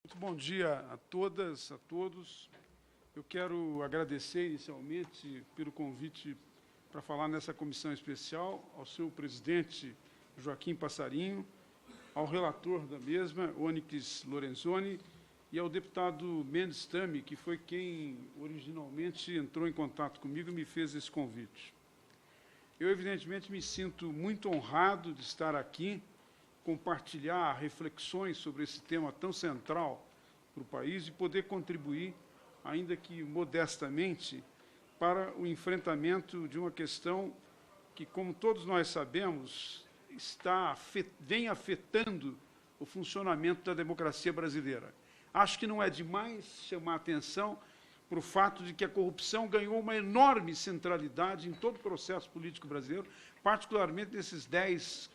Muito bom dia a todas, a todos. Eu quero agradecer inicialmente pelo convite para falar nessa comissão especial ao seu presidente, Joaquim Passarinho, ao relator da mesma, Onyx Lorenzoni, e ao deputado Mendes Tami, que foi quem originalmente entrou em contato comigo e me fez esse convite. Eu, evidentemente, me sinto muito honrado de estar aqui, compartilhar reflexões sobre esse tema tão central para o país e poder contribuir, ainda que modestamente, para o enfrentamento de uma questão que, como todos nós sabemos, vem afetando o funcionamento da democracia brasileira. Acho que não é demais chamar a atenção para o fato de que a corrupção ganhou uma enorme centralidade em todo o processo político brasileiro, particularmente nesses 10,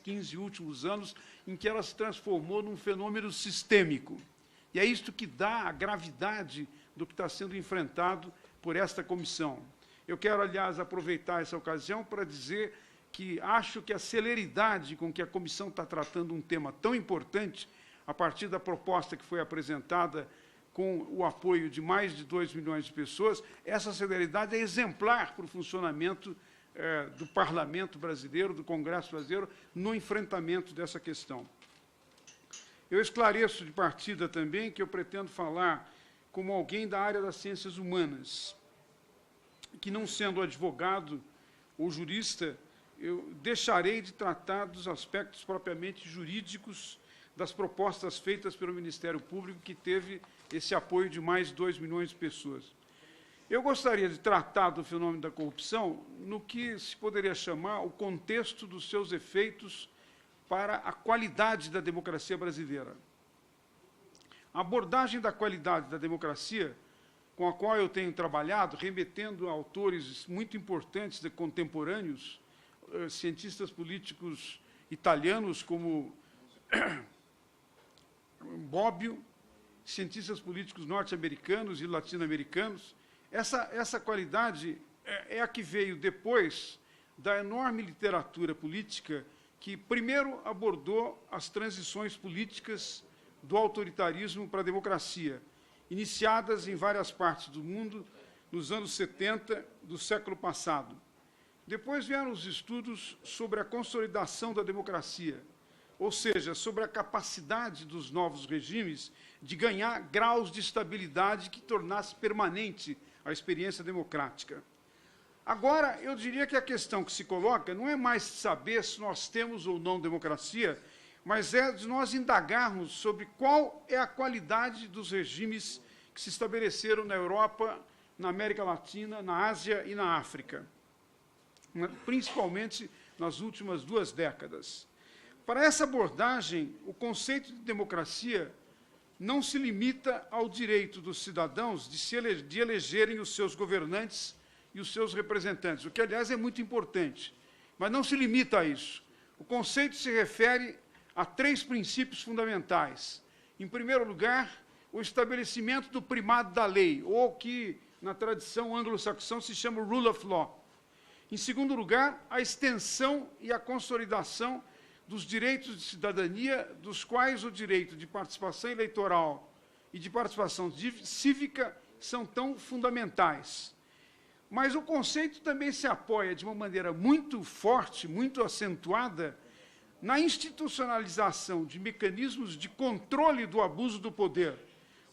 15 últimos anos, em que ela se transformou num fenômeno sistêmico. E é isto que dá a gravidade do que está sendo enfrentado por esta comissão. Eu quero, aliás, aproveitar essa ocasião para dizer que acho que a celeridade com que a comissão está tratando um tema tão importante, a partir da proposta que foi apresentada com o apoio de mais de 2 milhões de pessoas, essa celeridade é exemplar para o funcionamento do Parlamento brasileiro, do Congresso brasileiro, no enfrentamento dessa questão. Eu esclareço de partida também que eu pretendo falar como alguém da área das ciências humanas, que, não sendo advogado ou jurista, eu deixarei de tratar dos aspectos propriamente jurídicos das propostas feitas pelo Ministério Público, que teve esse apoio de mais de 2 milhões de pessoas. Eu gostaria de tratar do fenômeno da corrupção no que se poderia chamar o contexto dos seus efeitos para a qualidade da democracia brasileira. A abordagem da qualidade da democracia, com a qual eu tenho trabalhado, remetendo a autores muito importantes, contemporâneos, cientistas políticos italianos como Bobbio, cientistas políticos norte-americanos e latino-americanos, essa qualidade é a que veio depois da enorme literatura política que primeiro abordou as transições políticas do autoritarismo para a democracia, iniciadas em várias partes do mundo nos anos 70 do século passado. Depois vieram os estudos sobre a consolidação da democracia, ou seja, sobre a capacidade dos novos regimes de ganhar graus de estabilidade que tornasse permanente a experiência democrática. Agora, eu diria que a questão que se coloca não é mais saber se nós temos ou não democracia, mas é de nós indagarmos sobre qual é a qualidade dos regimes que se estabeleceram na Europa, na América Latina, na Ásia e na África, principalmente nas últimas 2 décadas. Para essa abordagem, o conceito de democracia não se limita ao direito dos cidadãos de elegerem os seus governantes e os seus representantes, o que, aliás, é muito importante, mas não se limita a isso. O conceito se refere a 3 princípios fundamentais. Em primeiro lugar, o estabelecimento do primado da lei, ou que, na tradição anglo-saxã, se chama rule of law. Em segundo lugar, a extensão e a consolidação dos direitos de cidadania, dos quais o direito de participação eleitoral e de participação cívica são tão fundamentais. Mas o conceito também se apoia de uma maneira muito forte, muito acentuada, na institucionalização de mecanismos de controle do abuso do poder,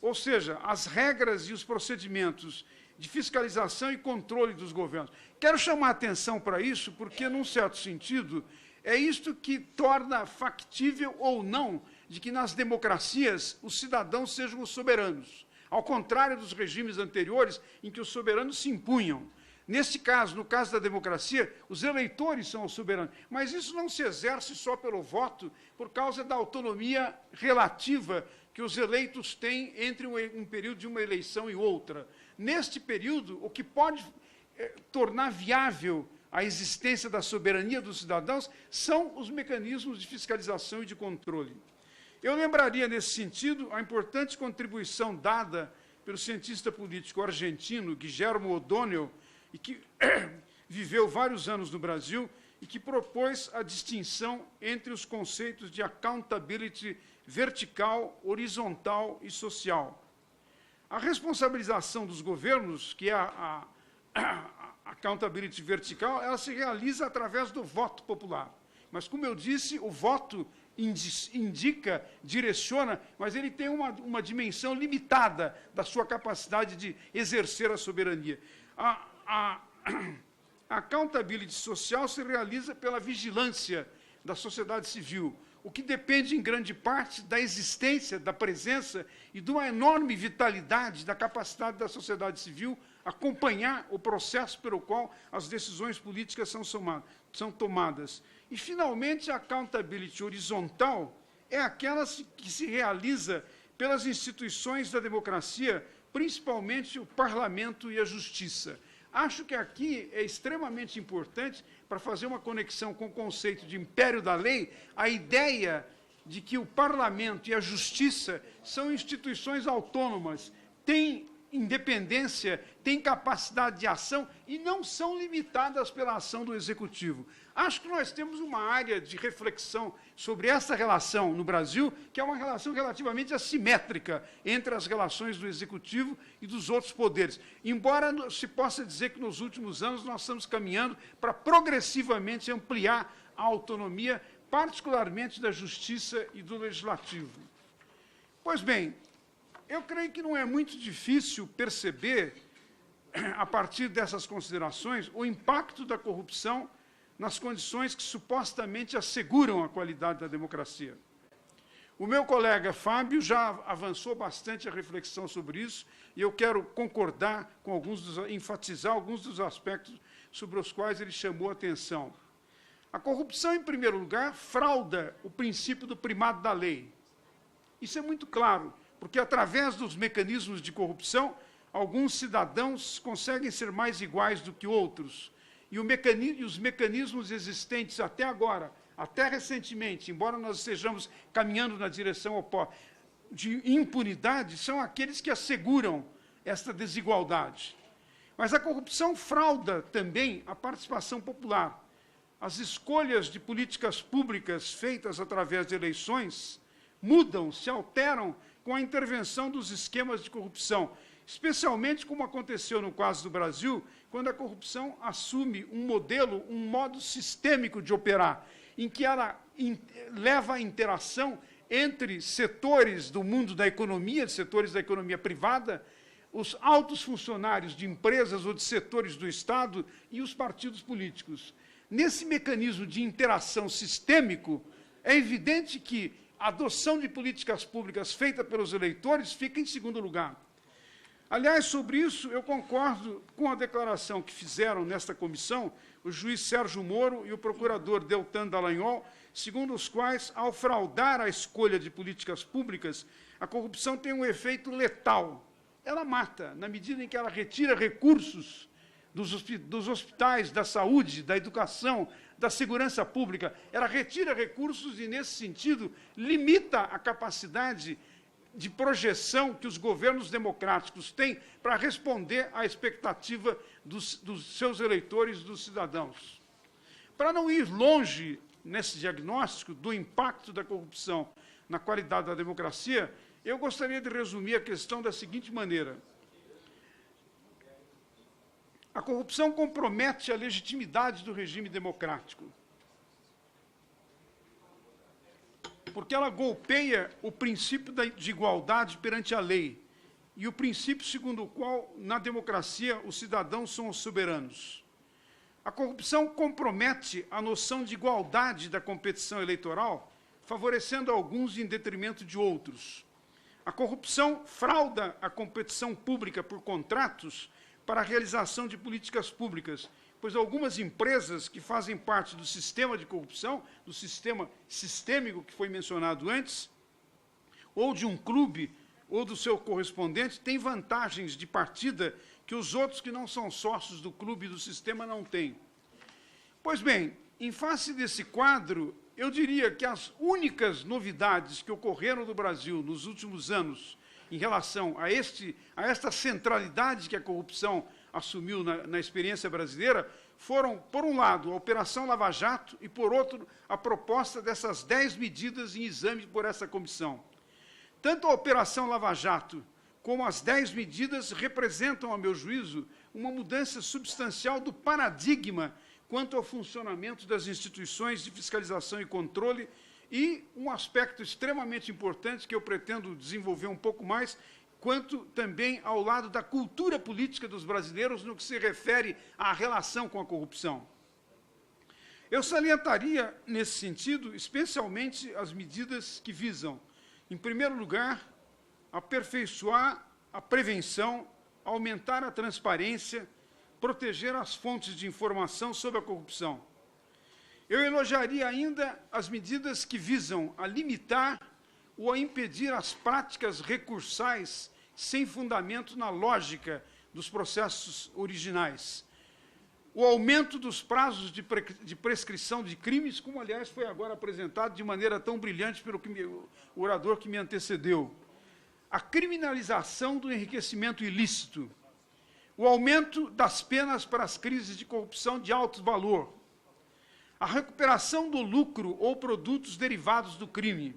ou seja, as regras e os procedimentos de fiscalização e controle dos governos. Quero chamar a atenção para isso porque, num certo sentido, é isto que torna factível ou não de que nas democracias os cidadãos sejam os soberanos, ao contrário dos regimes anteriores em que os soberanos se impunham. Neste caso, no caso da democracia, os eleitores são os soberanos, mas isso não se exerce só pelo voto, por causa da autonomia relativa que os eleitos têm entre um período de uma eleição e outra. Neste período, o que pode tornar viável a existência da soberania dos cidadãos são os mecanismos de fiscalização e de controle. Eu lembraria, nesse sentido, a importante contribuição dada pelo cientista político argentino Guillermo O'Donnell, e que viveu vários anos no Brasil, e que propôs a distinção entre os conceitos de accountability vertical, horizontal e social. A responsabilização dos governos, que é a accountability vertical, ela se realiza através do voto popular. Mas, como eu disse, o voto indica, direciona, mas ele tem uma dimensão limitada da sua capacidade de exercer a soberania. A accountability social se realiza pela vigilância da sociedade civil, o que depende, em grande parte, da existência, da presença e de uma enorme vitalidade da capacidade da sociedade civil acompanhar o processo pelo qual as decisões políticas são tomadas. E, finalmente, a accountability horizontal é aquela que se realiza pelas instituições da democracia, principalmente o parlamento e a justiça. Acho que aqui é extremamente importante, para fazer uma conexão com o conceito de império da lei, a ideia de que o parlamento e a justiça são instituições autônomas, têm independência, têm capacidade de ação e não são limitadas pela ação do executivo. Acho que nós temos uma área de reflexão sobre essa relação no Brasil, que é uma relação relativamente assimétrica entre as relações do executivo e dos outros poderes. Embora se possa dizer que nos últimos anos nós estamos caminhando para progressivamente ampliar a autonomia, particularmente da justiça e do legislativo. Pois bem, eu creio que não é muito difícil perceber, a partir dessas considerações, o impacto da corrupção nas condições que supostamente asseguram a qualidade da democracia. O meu colega Fábio já avançou bastante a reflexão sobre isso, e eu quero concordar com enfatizar alguns dos aspectos sobre os quais ele chamou a atenção. A corrupção, em primeiro lugar, frauda o princípio do primado da lei. Isso é muito claro, porque, através dos mecanismos de corrupção, alguns cidadãos conseguem ser mais iguais do que outros. E os mecanismos existentes até agora, até recentemente, embora nós estejamos caminhando na direção oposta, de impunidade, são aqueles que asseguram esta desigualdade. Mas a corrupção frauda também a participação popular. As escolhas de políticas públicas feitas através de eleições mudam, se alteram com a intervenção dos esquemas de corrupção, especialmente como aconteceu no caso do Brasil, quando a corrupção assume um modelo, um modo sistêmico de operar, em que ela leva a interação entre setores do mundo da economia, setores da economia privada, os altos funcionários de empresas ou de setores do Estado e os partidos políticos. Nesse mecanismo de interação sistêmico, é evidente que a adoção de políticas públicas feita pelos eleitores fica em segundo lugar. Aliás, sobre isso, eu concordo com a declaração que fizeram nesta comissão o juiz Sérgio Moro e o procurador Deltan Dallagnol, segundo os quais, ao fraudar a escolha de políticas públicas, a corrupção tem um efeito letal. Ela mata, na medida em que ela retira recursos dos hospitais, da saúde, da educação, da segurança pública. Ela retira recursos e, nesse sentido, limita a capacidade de projeção que os governos democráticos têm para responder à expectativa dos seus eleitores, dos cidadãos. Para não ir longe nesse diagnóstico do impacto da corrupção na qualidade da democracia, eu gostaria de resumir a questão da seguinte maneira. A corrupção compromete a legitimidade do regime democrático, porque ela golpeia o princípio de igualdade perante a lei e o princípio segundo o qual, na democracia, os cidadãos são os soberanos. A corrupção compromete a noção de igualdade da competição eleitoral, favorecendo alguns em detrimento de outros. A corrupção frauda a competição pública por contratos para a realização de políticas públicas, pois algumas empresas que fazem parte do sistema de corrupção, do sistema sistêmico que foi mencionado antes, ou de um clube, ou do seu correspondente, têm vantagens de partida que os outros que não são sócios do clube e do sistema não têm. Pois bem, em face desse quadro, eu diria que as únicas novidades que ocorreram no Brasil nos últimos anos em relação a esta centralidade que a corrupção assumiu na experiência brasileira, foram, por um lado, a Operação Lava Jato e, por outro, a proposta dessas 10 medidas em exame por essa comissão. Tanto a Operação Lava Jato como as 10 medidas representam, a meu juízo, uma mudança substancial do paradigma quanto ao funcionamento das instituições de fiscalização e controle e um aspecto extremamente importante que eu pretendo desenvolver um pouco mais, quanto também ao lado da cultura política dos brasileiros no que se refere à relação com a corrupção. Eu salientaria, nesse sentido, especialmente as medidas que visam, em primeiro lugar, aperfeiçoar a prevenção, aumentar a transparência, proteger as fontes de informação sobre a corrupção. Eu elogiaria ainda as medidas que visam a limitar ou a impedir as práticas recursais sem fundamento na lógica dos processos originais. O aumento dos prazos de prescrição de crimes, como, aliás, foi agora apresentado de maneira tão brilhante pelo o orador que me antecedeu. A criminalização do enriquecimento ilícito. O aumento das penas para as crises de corrupção de alto valor. A recuperação do lucro ou produtos derivados do crime.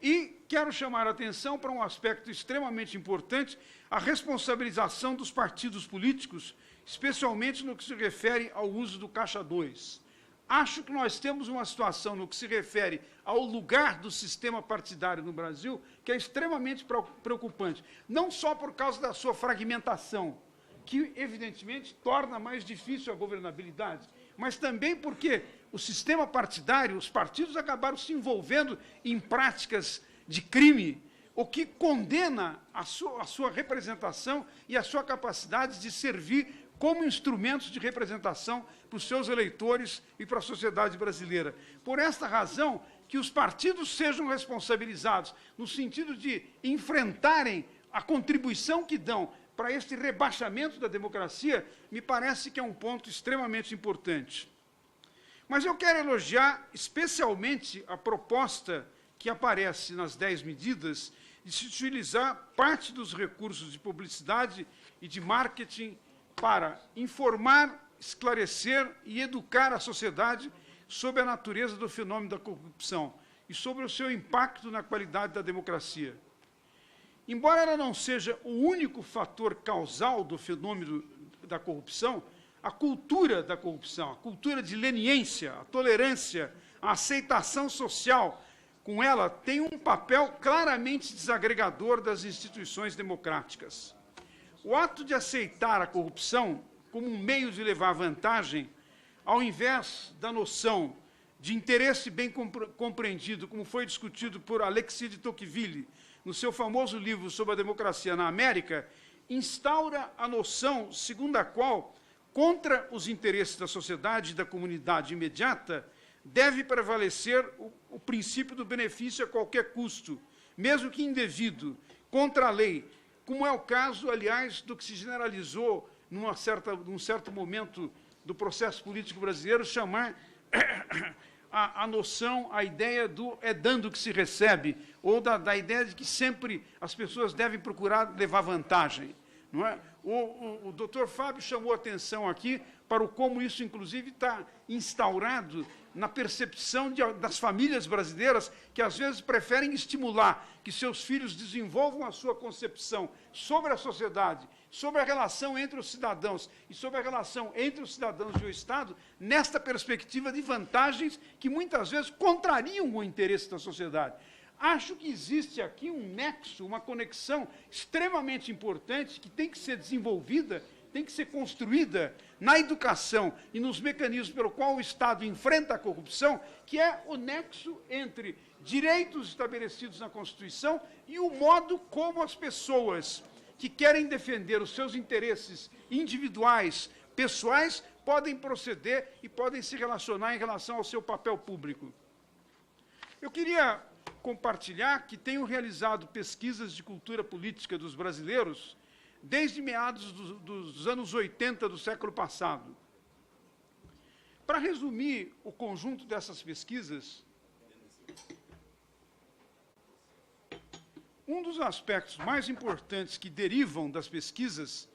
E quero chamar a atenção para um aspecto extremamente importante, a responsabilização dos partidos políticos, especialmente no que se refere ao uso do Caixa 2. Acho que nós temos uma situação no que se refere ao lugar do sistema partidário no Brasil que é extremamente preocupante, não só por causa da sua fragmentação, que, evidentemente, torna mais difícil a governabilidade, mas também porque o sistema partidário, os partidos acabaram se envolvendo em práticas de crime, o que condena a sua representação e a sua capacidade de servir como instrumentos de representação para os seus eleitores e para a sociedade brasileira. Por esta razão, que os partidos sejam responsabilizados no sentido de enfrentarem a contribuição que dão para este rebaixamento da democracia, me parece que é um ponto extremamente importante. Mas eu quero elogiar especialmente a proposta que aparece nas 10 medidas de se utilizar parte dos recursos de publicidade e de marketing para informar, esclarecer e educar a sociedade sobre a natureza do fenômeno da corrupção e sobre o seu impacto na qualidade da democracia. Embora ela não seja o único fator causal do fenômeno da corrupção, a cultura da corrupção, a cultura de leniência, a tolerância, a aceitação social, com ela tem um papel claramente desagregador das instituições democráticas. O ato de aceitar a corrupção como um meio de levar vantagem, ao invés da noção de interesse bem compreendido, como foi discutido por Alexis de Tocqueville, no seu famoso livro sobre a democracia na América, instaura a noção segundo a qual, contra os interesses da sociedade e da comunidade imediata, deve prevalecer o princípio do benefício a qualquer custo, mesmo que indevido, contra a lei, como é o caso, aliás, do que se generalizou num certo momento do processo político brasileiro, chamar a noção, a ideia do é dando que se recebe, ou da ideia de que sempre as pessoas devem procurar levar vantagem. Não é? O doutor Fábio chamou a atenção aqui para o como isso, inclusive, está instaurado na percepção das famílias brasileiras, que às vezes preferem estimular que seus filhos desenvolvam a sua concepção sobre a sociedade, sobre a relação entre os cidadãos e sobre a relação entre os cidadãos e o Estado, nesta perspectiva de vantagens que muitas vezes contrariam o interesse da sociedade. Acho que existe aqui um nexo, uma conexão extremamente importante que tem que ser desenvolvida, tem que ser construída na educação e nos mecanismos pelo qual o Estado enfrenta a corrupção, que é o nexo entre direitos estabelecidos na Constituição e o modo como as pessoas que querem defender os seus interesses individuais, pessoais, podem proceder e podem se relacionar em relação ao seu papel público. Eu queria compartilhar que tenho realizado pesquisas de cultura política dos brasileiros desde meados dos anos 80 do século passado. Para resumir o conjunto dessas pesquisas, um dos aspectos mais importantes que derivam das pesquisas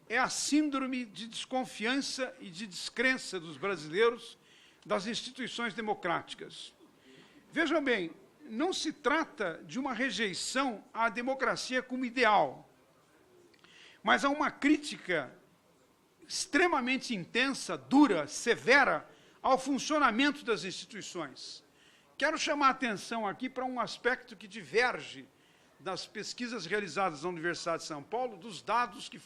é a síndrome de desconfiança e de descrença dos brasileiros das instituições democráticas. Vejam bem, não se trata de uma rejeição à democracia como ideal, mas há uma crítica extremamente intensa, dura, severa ao funcionamento das instituições. Quero chamar a atenção aqui para um aspecto que diverge das pesquisas realizadas na Universidade de São Paulo, dos dados que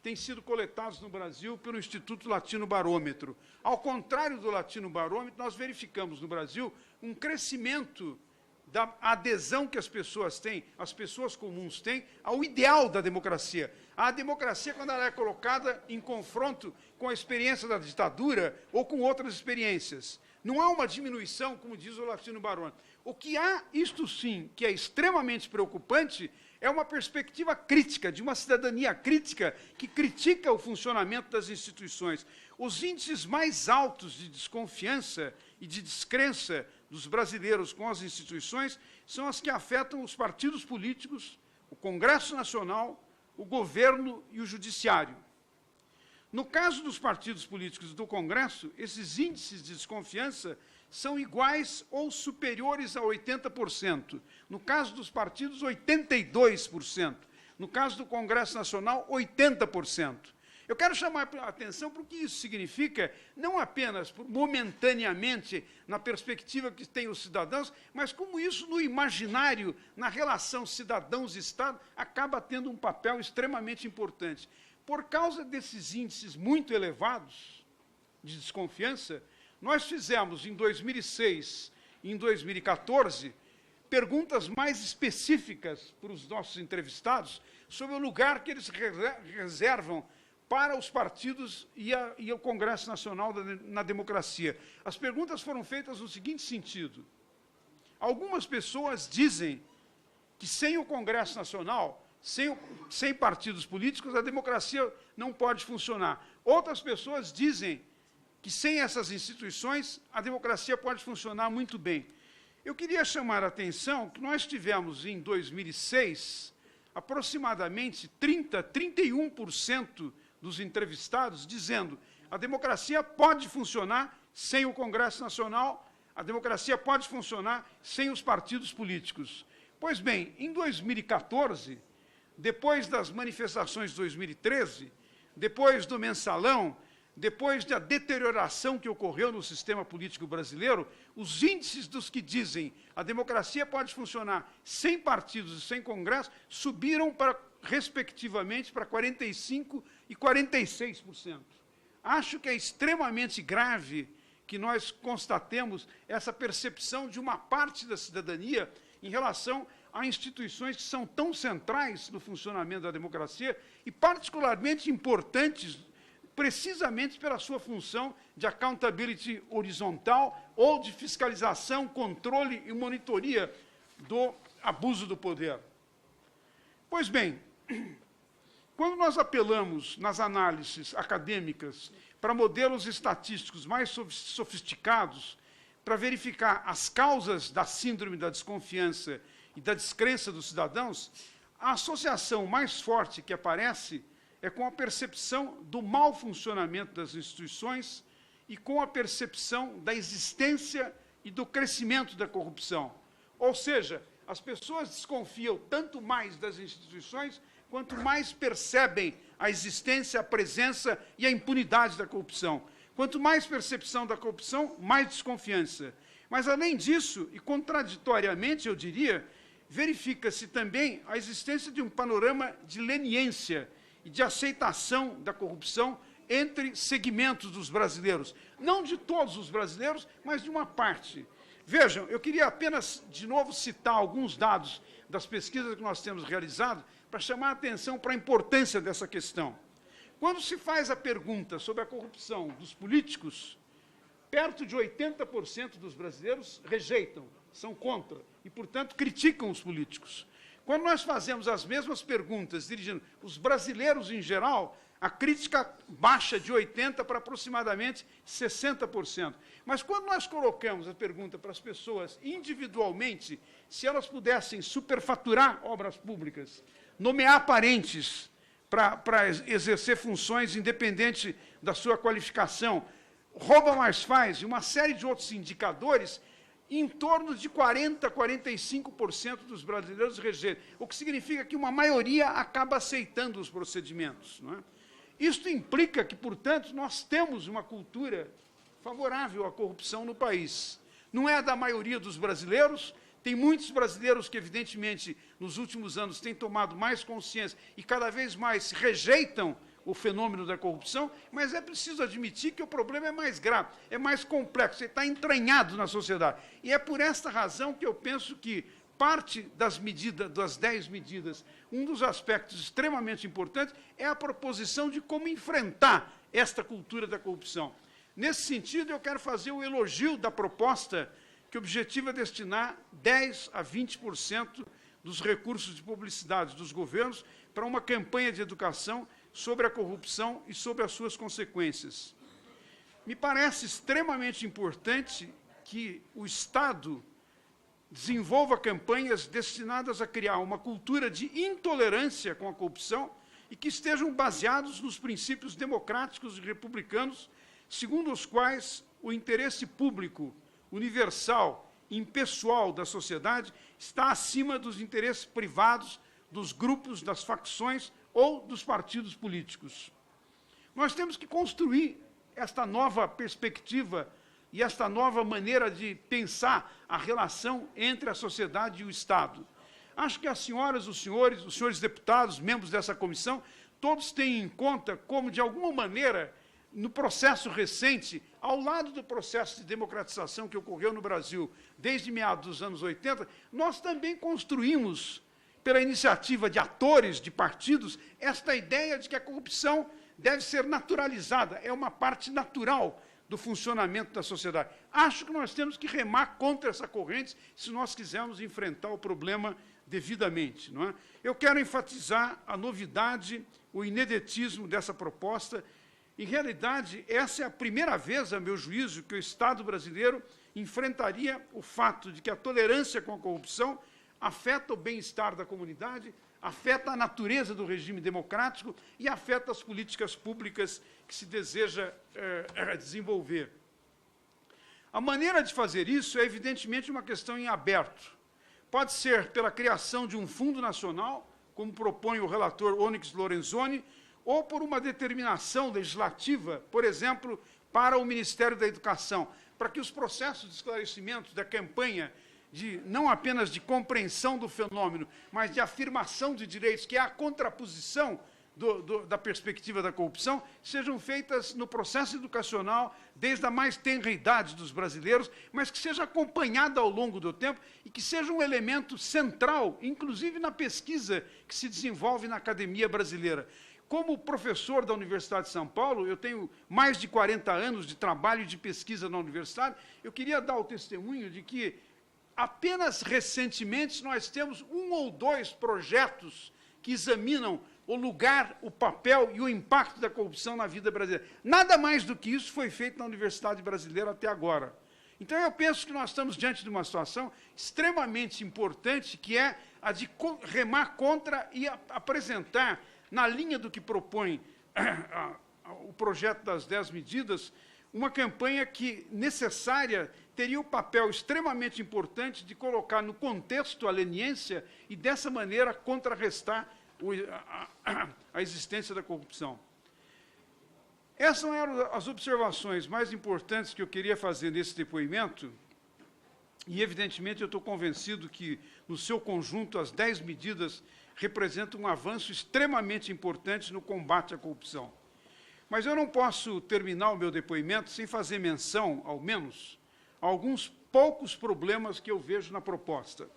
têm sido coletados no Brasil pelo Instituto Latino Barômetro. Ao contrário do Latino Barômetro, nós verificamos no Brasil um crescimento da adesão que as pessoas têm, as pessoas comuns têm, ao ideal da democracia. A democracia, quando ela é colocada em confronto com a experiência da ditadura ou com outras experiências. Não há uma diminuição, como diz o Latino Barômetro. O que há, isto sim, que é extremamente preocupante, é uma perspectiva crítica, de uma cidadania crítica, que critica o funcionamento das instituições. Os índices mais altos de desconfiança e de descrença dos brasileiros com as instituições são as que afetam os partidos políticos, o Congresso Nacional, o governo e o judiciário. No caso dos partidos políticos do Congresso, esses índices de desconfiança são iguais ou superiores a 80%. No caso dos partidos, 82%. No caso do Congresso Nacional, 80%. Eu quero chamar a atenção para o que isso significa, não apenas momentaneamente na perspectiva que tem os cidadãos, mas como isso no imaginário, na relação cidadãos-Estado, acaba tendo um papel extremamente importante. Por causa desses índices muito elevados de desconfiança, nós fizemos em 2006 e em 2014 perguntas mais específicas para os nossos entrevistados sobre o lugar que eles reservam para os partidos e o Congresso Nacional na democracia. As perguntas foram feitas no seguinte sentido. Algumas pessoas dizem que sem o Congresso Nacional, sem partidos políticos, a democracia não pode funcionar. Outras pessoas dizem que sem essas instituições, a democracia pode funcionar muito bem. Eu queria chamar a atenção que nós tivemos, em 2006, aproximadamente 31% dos entrevistados dizendo a democracia pode funcionar sem o Congresso Nacional, a democracia pode funcionar sem os partidos políticos. Pois bem, em 2014, depois das manifestações de 2013, depois do mensalão, depois da deterioração que ocorreu no sistema político brasileiro, os índices dos que dizem a democracia pode funcionar sem partidos e sem Congresso subiram respectivamente para 45% e 46%. Acho que é extremamente grave que nós constatemos essa percepção de uma parte da cidadania em relação a instituições que são tão centrais no funcionamento da democracia e particularmente importantes precisamente pela sua função de accountability horizontal ou de fiscalização, controle e monitoria do abuso do poder. Pois bem, quando nós apelamos nas análises acadêmicas para modelos estatísticos mais sofisticados, para verificar as causas da síndrome da desconfiança e da descrença dos cidadãos, a associação mais forte que aparece é com a percepção do mau funcionamento das instituições e com a percepção da existência e do crescimento da corrupção. Ou seja, as pessoas desconfiam tanto mais das instituições, quanto mais percebem a existência, a presença e a impunidade da corrupção. Quanto mais percepção da corrupção, mais desconfiança. Mas, além disso, e contraditoriamente, eu diria, verifica-se também a existência de um panorama de leniência e de aceitação da corrupção entre segmentos dos brasileiros. Não de todos os brasileiros, mas de uma parte. Vejam, eu queria apenas, de novo, citar alguns dados das pesquisas que nós temos realizado para chamar a atenção para a importância dessa questão. Quando se faz a pergunta sobre a corrupção dos políticos, perto de 80% dos brasileiros rejeitam, são contra, e, portanto, criticam os políticos. Quando nós fazemos as mesmas perguntas, dirigindo os brasileiros em geral, a crítica baixa de 80% para aproximadamente 60%. Mas quando nós colocamos a pergunta para as pessoas individualmente, se elas pudessem superfaturar obras públicas, nomear parentes para exercer funções independente da sua qualificação. Rouba mais faz, e uma série de outros indicadores, em torno de 40%, 45% dos brasileiros rejeitam, o que significa que uma maioria acaba aceitando os procedimentos. Não é? Isto implica que, portanto, nós temos uma cultura favorável à corrupção no país. Não é a da maioria dos brasileiros, tem muitos brasileiros que, evidentemente, nos últimos anos têm tomado mais consciência e cada vez mais rejeitam o fenômeno da corrupção, mas é preciso admitir que o problema é mais grave, é mais complexo, ele está entranhado na sociedade. E é por esta razão que eu penso que parte das medidas, das 10 medidas, um dos aspectos extremamente importantes é a proposição de como enfrentar esta cultura da corrupção. Nesse sentido, eu quero fazer o elogio da proposta que objetiva destinar 10% a 20% dos recursos de publicidade dos governos para uma campanha de educação sobre a corrupção e sobre as suas consequências. Me parece extremamente importante que o Estado desenvolva campanhas destinadas a criar uma cultura de intolerância com a corrupção e que estejam baseados nos princípios democráticos e republicanos, segundo os quais o interesse público, universal, impessoal da sociedade está acima dos interesses privados dos grupos, das facções ou dos partidos políticos. Nós temos que construir esta nova perspectiva e esta nova maneira de pensar a relação entre a sociedade e o Estado. Acho que as senhoras, os senhores deputados, membros dessa comissão, todos têm em conta como, de alguma maneira, no processo recente, ao lado do processo de democratização que ocorreu no Brasil desde meados dos anos 80, nós também construímos, pela iniciativa de atores, de partidos, esta ideia de que a corrupção deve ser naturalizada, é uma parte natural do funcionamento da sociedade. Acho que nós temos que remar contra essa corrente se nós quisermos enfrentar o problema devidamente. Não é? Eu quero enfatizar a novidade, o ineditismo dessa proposta. Em realidade, essa é a primeira vez, a meu juízo, que o Estado brasileiro enfrentaria o fato de que a tolerância com a corrupção afeta o bem-estar da comunidade, afeta a natureza do regime democrático e afeta as políticas públicas que se deseja desenvolver. A maneira de fazer isso é, evidentemente, uma questão em aberto. Pode ser pela criação de um fundo nacional, como propõe o relator Onyx Lorenzoni, ou por uma determinação legislativa, por exemplo, para o Ministério da Educação, para que os processos de esclarecimento da campanha, não apenas de compreensão do fenômeno, mas de afirmação de direitos, que é a contraposição da perspectiva da corrupção, sejam feitas no processo educacional, desde a mais tenra idade dos brasileiros, mas que seja acompanhada ao longo do tempo e que seja um elemento central, inclusive na pesquisa que se desenvolve na academia brasileira. Como professor da Universidade de São Paulo, eu tenho mais de 40 anos de trabalho e de pesquisa na universidade, eu queria dar o testemunho de que apenas recentemente nós temos 1 ou 2 projetos que examinam o lugar, o papel e o impacto da corrupção na vida brasileira. Nada mais do que isso foi feito na Universidade Brasileira até agora. Então, eu penso que nós estamos diante de uma situação extremamente importante, que é a de remar contra e apresentar, na linha do que propõe o projeto das 10 medidas, uma campanha que, necessária, teria o papel extremamente importante de colocar no contexto a leniência e, dessa maneira, contrarrestar a existência da corrupção. Essas eram as observações mais importantes que eu queria fazer nesse depoimento, e, evidentemente, eu estou convencido que, no seu conjunto, as 10 medidas representam um avanço extremamente importante no combate à corrupção. Mas eu não posso terminar o meu depoimento sem fazer menção, ao menos, a alguns poucos problemas que eu vejo na proposta.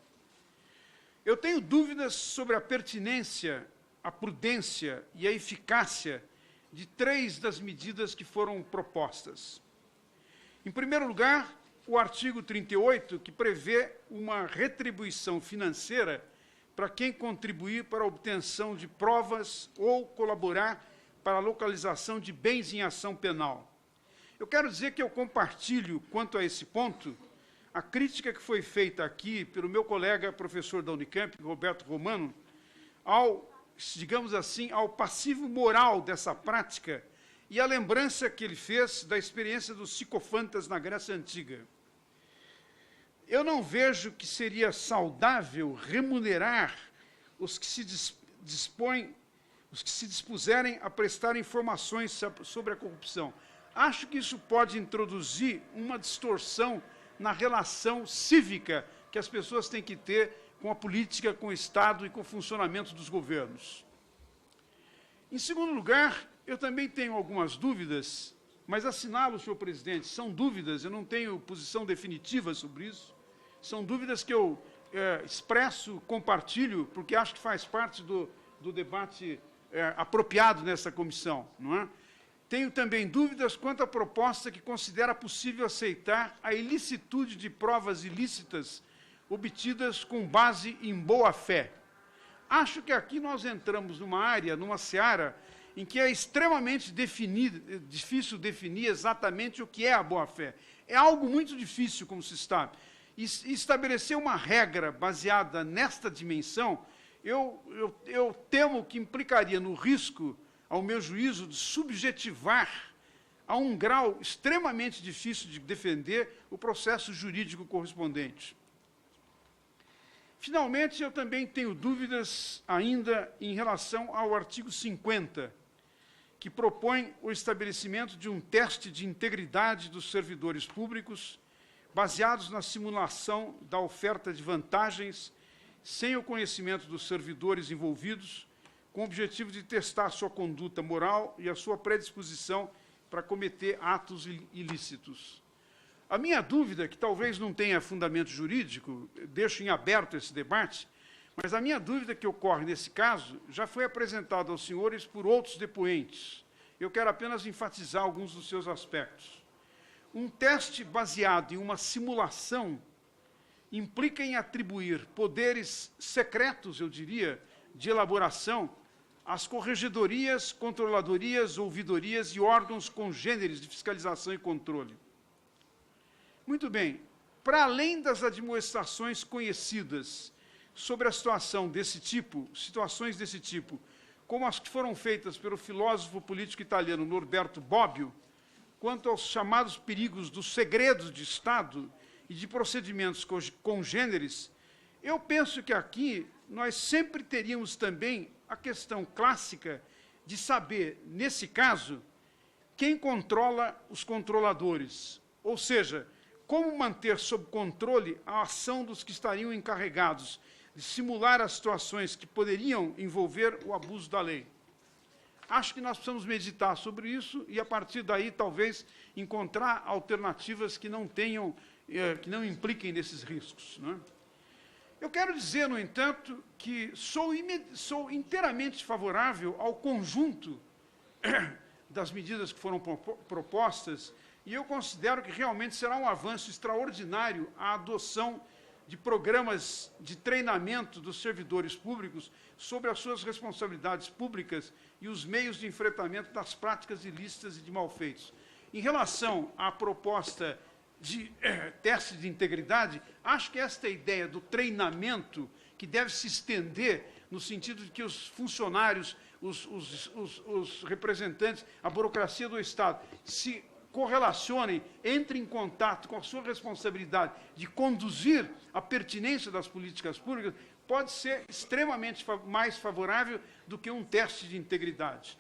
Eu tenho dúvidas sobre a pertinência, a prudência e a eficácia de 3 das medidas que foram propostas. Em primeiro lugar, o artigo 38, que prevê uma retribuição financeira para quem contribuir para a obtenção de provas ou colaborar para a localização de bens em ação penal. Eu quero dizer que eu compartilho, quanto a esse ponto, a crítica que foi feita aqui pelo meu colega professor da Unicamp, Roberto Romano, ao digamos assim, ao passivo moral dessa prática e a lembrança que ele fez da experiência dos sicofantas na Grécia Antiga. Eu não vejo que seria saudável remunerar os que se dispuserem a prestar informações sobre a corrupção. Acho que isso pode introduzir uma distorção na relação cívica que as pessoas têm que ter com a política, com o Estado e com o funcionamento dos governos. Em segundo lugar, eu também tenho algumas dúvidas, mas assinalo, senhor presidente, são dúvidas, eu não tenho posição definitiva sobre isso, são dúvidas que eu expresso, compartilho, porque acho que faz parte do debate apropriado nessa comissão, não é? Tenho também dúvidas quanto à proposta que considera possível aceitar a ilicitude de provas ilícitas obtidas com base em boa-fé. Acho que aqui nós entramos numa área, numa seara, em que é extremamente difícil definir exatamente o que é a boa-fé. É algo muito difícil, como se sabe. E estabelecer uma regra baseada nesta dimensão, eu temo que implicaria no risco, ao meu juízo, de subjetivar a um grau extremamente difícil de defender o processo jurídico correspondente. Finalmente, eu também tenho dúvidas ainda em relação ao artigo 50, que propõe o estabelecimento de um teste de integridade dos servidores públicos, baseados na simulação da oferta de vantagens, sem o conhecimento dos servidores envolvidos, com o objetivo de testar sua conduta moral e a sua predisposição para cometer atos ilícitos. A minha dúvida, que talvez não tenha fundamento jurídico, deixo em aberto esse debate, mas a minha dúvida que ocorre nesse caso já foi apresentada aos senhores por outros depoentes. Eu quero apenas enfatizar alguns dos seus aspectos. Um teste baseado em uma simulação implica em atribuir poderes secretos, eu diria, de elaboração às corregedorias, controladorias, ouvidorias e órgãos congêneres de fiscalização e controle. Muito bem, para além das admoestações conhecidas sobre a situações desse tipo, como as que foram feitas pelo filósofo político italiano Norberto Bobbio, quanto aos chamados perigos dos segredos de Estado e de procedimentos congêneres, eu penso que aqui nós sempre teríamos também a questão clássica de saber, nesse caso, quem controla os controladores, ou seja, como manter sob controle a ação dos que estariam encarregados de simular as situações que poderiam envolver o abuso da lei. Acho que nós precisamos meditar sobre isso e, a partir daí, talvez, encontrar alternativas que não impliquem nesses riscos, não é? Eu quero dizer, no entanto, que sou inteiramente favorável ao conjunto das medidas que foram propostas, e eu considero que realmente será um avanço extraordinário a adoção de programas de treinamento dos servidores públicos sobre as suas responsabilidades públicas e os meios de enfrentamento das práticas ilícitas e de malfeitos. Em relação à proposta de teste de integridade, acho que esta ideia do treinamento, que deve se estender no sentido de que os funcionários, os representantes, a burocracia do Estado, se correlacionem, entrem em contato com a sua responsabilidade de conduzir a pertinência das políticas públicas, pode ser extremamente mais favorável do que um teste de integridade.